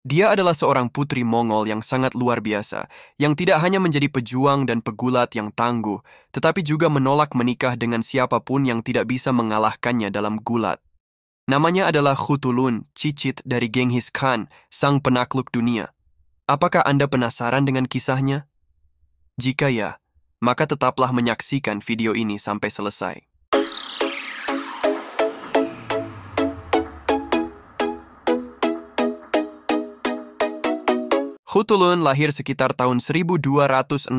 Dia adalah seorang putri Mongol yang sangat luar biasa, yang tidak hanya menjadi pejuang dan pegulat yang tangguh, tetapi juga menolak menikah dengan siapapun yang tidak bisa mengalahkannya dalam gulat. Namanya adalah Khutulun, cicit dari Genghis Khan, sang penakluk dunia. Apakah Anda penasaran dengan kisahnya? Jika ya, maka tetaplah menyaksikan video ini sampai selesai. Khutulun lahir sekitar tahun 1260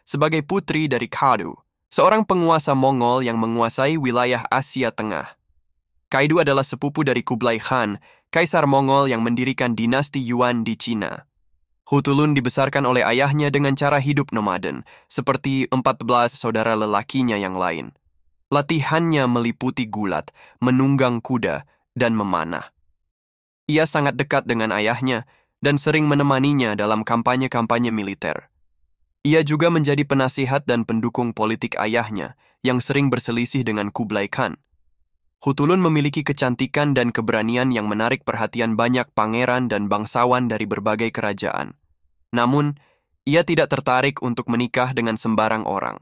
sebagai putri dari Kaidu, seorang penguasa Mongol yang menguasai wilayah Asia Tengah. Kaidu adalah sepupu dari Kublai Khan, kaisar Mongol yang mendirikan dinasti Yuan di Cina. Khutulun dibesarkan oleh ayahnya dengan cara hidup nomaden, seperti 14 saudara lelakinya yang lain. Latihannya meliputi gulat, menunggang kuda, dan memanah. Ia sangat dekat dengan ayahnya dan sering menemaninya dalam kampanye-kampanye militer. Ia juga menjadi penasihat dan pendukung politik ayahnya yang sering berselisih dengan Kublai Khan. Khutulun memiliki kecantikan dan keberanian yang menarik perhatian banyak pangeran dan bangsawan dari berbagai kerajaan. Namun, ia tidak tertarik untuk menikah dengan sembarang orang.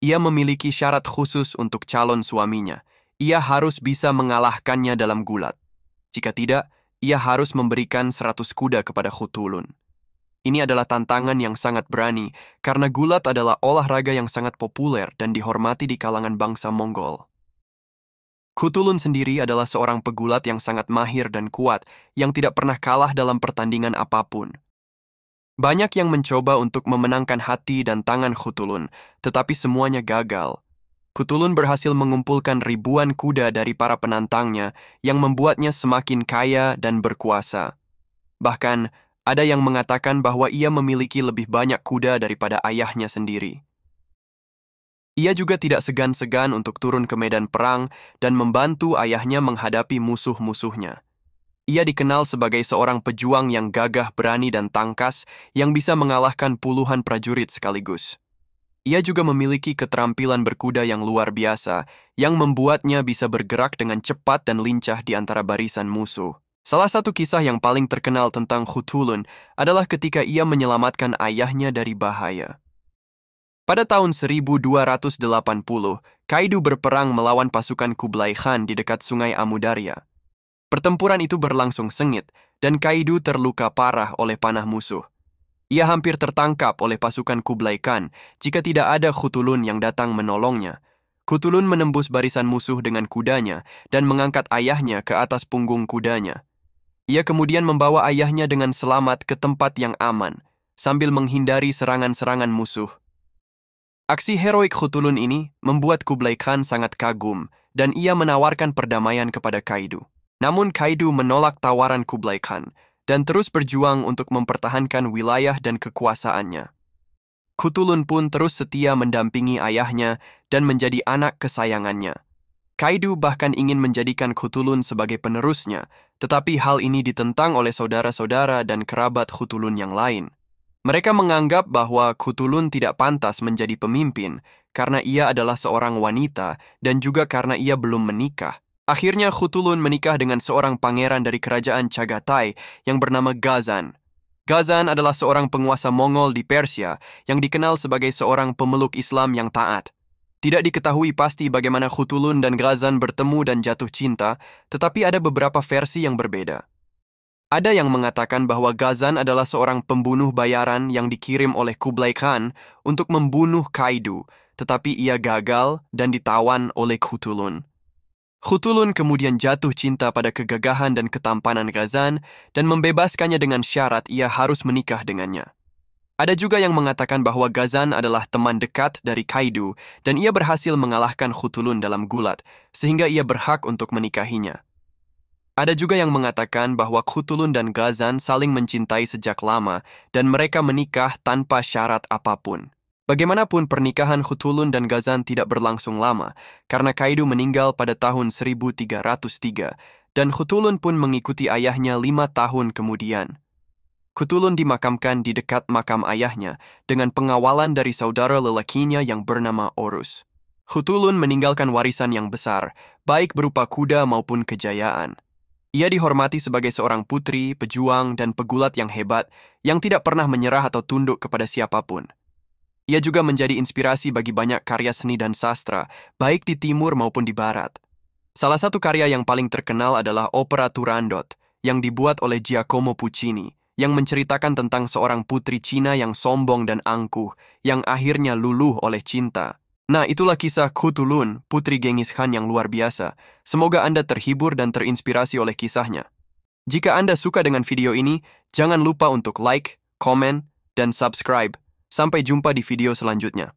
Ia memiliki syarat khusus untuk calon suaminya. Ia harus bisa mengalahkannya dalam gulat. Jika tidak, ia harus memberikan 100 kuda kepada Khutulun. Ini adalah tantangan yang sangat berani, karena gulat adalah olahraga yang sangat populer dan dihormati di kalangan bangsa Mongol. Khutulun sendiri adalah seorang pegulat yang sangat mahir dan kuat, yang tidak pernah kalah dalam pertandingan apapun. Banyak yang mencoba untuk memenangkan hati dan tangan Khutulun, tetapi semuanya gagal. Khutulun berhasil mengumpulkan ribuan kuda dari para penantangnya, yang membuatnya semakin kaya dan berkuasa. Bahkan, ada yang mengatakan bahwa ia memiliki lebih banyak kuda daripada ayahnya sendiri. Ia juga tidak segan-segan untuk turun ke medan perang dan membantu ayahnya menghadapi musuh-musuhnya. Ia dikenal sebagai seorang pejuang yang gagah, berani, dan tangkas yang bisa mengalahkan puluhan prajurit sekaligus. Ia juga memiliki keterampilan berkuda yang luar biasa yang membuatnya bisa bergerak dengan cepat dan lincah di antara barisan musuh. Salah satu kisah yang paling terkenal tentang Khutulun adalah ketika ia menyelamatkan ayahnya dari bahaya. Pada tahun 1280, Kaidu berperang melawan pasukan Kublai Khan di dekat sungai Amudarya. Pertempuran itu berlangsung sengit, dan Kaidu terluka parah oleh panah musuh. Ia hampir tertangkap oleh pasukan Kublai Khan jika tidak ada Khutulun yang datang menolongnya. Khutulun menembus barisan musuh dengan kudanya dan mengangkat ayahnya ke atas punggung kudanya. Ia kemudian membawa ayahnya dengan selamat ke tempat yang aman, sambil menghindari serangan-serangan musuh. Aksi heroik Khutulun ini membuat Kublai Khan sangat kagum dan ia menawarkan perdamaian kepada Kaidu. Namun Kaidu menolak tawaran Kublai Khan dan terus berjuang untuk mempertahankan wilayah dan kekuasaannya. Khutulun pun terus setia mendampingi ayahnya dan menjadi anak kesayangannya. Kaidu bahkan ingin menjadikan Khutulun sebagai penerusnya, tetapi hal ini ditentang oleh saudara-saudara dan kerabat Khutulun yang lain. Mereka menganggap bahwa Khutulun tidak pantas menjadi pemimpin karena ia adalah seorang wanita dan juga karena ia belum menikah. Akhirnya Khutulun menikah dengan seorang pangeran dari kerajaan Chagatai yang bernama Ghazan. Ghazan adalah seorang penguasa Mongol di Persia yang dikenal sebagai seorang pemeluk Islam yang taat. Tidak diketahui pasti bagaimana Khutulun dan Ghazan bertemu dan jatuh cinta, tetapi ada beberapa versi yang berbeda. Ada yang mengatakan bahwa Ghazan adalah seorang pembunuh bayaran yang dikirim oleh Kublai Khan untuk membunuh Kaidu, tetapi ia gagal dan ditawan oleh Khutulun. Khutulun kemudian jatuh cinta pada kegagahan dan ketampanan Ghazan dan membebaskannya dengan syarat ia harus menikah dengannya. Ada juga yang mengatakan bahwa Ghazan adalah teman dekat dari Kaidu dan ia berhasil mengalahkan Khutulun dalam gulat, sehingga ia berhak untuk menikahinya. Ada juga yang mengatakan bahwa Khutulun dan Ghazan saling mencintai sejak lama dan mereka menikah tanpa syarat apapun. Bagaimanapun pernikahan Khutulun dan Ghazan tidak berlangsung lama karena Kaidu meninggal pada tahun 1303 dan Khutulun pun mengikuti ayahnya 5 tahun kemudian. Khutulun dimakamkan di dekat makam ayahnya dengan pengawalan dari saudara lelakinya yang bernama Orus. Khutulun meninggalkan warisan yang besar, baik berupa kuda maupun kejayaan. Ia dihormati sebagai seorang putri, pejuang, dan pegulat yang hebat yang tidak pernah menyerah atau tunduk kepada siapapun. Ia juga menjadi inspirasi bagi banyak karya seni dan sastra, baik di timur maupun di barat. Salah satu karya yang paling terkenal adalah opera Turandot, yang dibuat oleh Giacomo Puccini, yang menceritakan tentang seorang putri Cina yang sombong dan angkuh, yang akhirnya luluh oleh cinta. Nah, itulah kisah Kutulun, Putri Genghis Khan yang luar biasa. Semoga Anda terhibur dan terinspirasi oleh kisahnya. Jika Anda suka dengan video ini, jangan lupa untuk like, komen, dan subscribe. Sampai jumpa di video selanjutnya.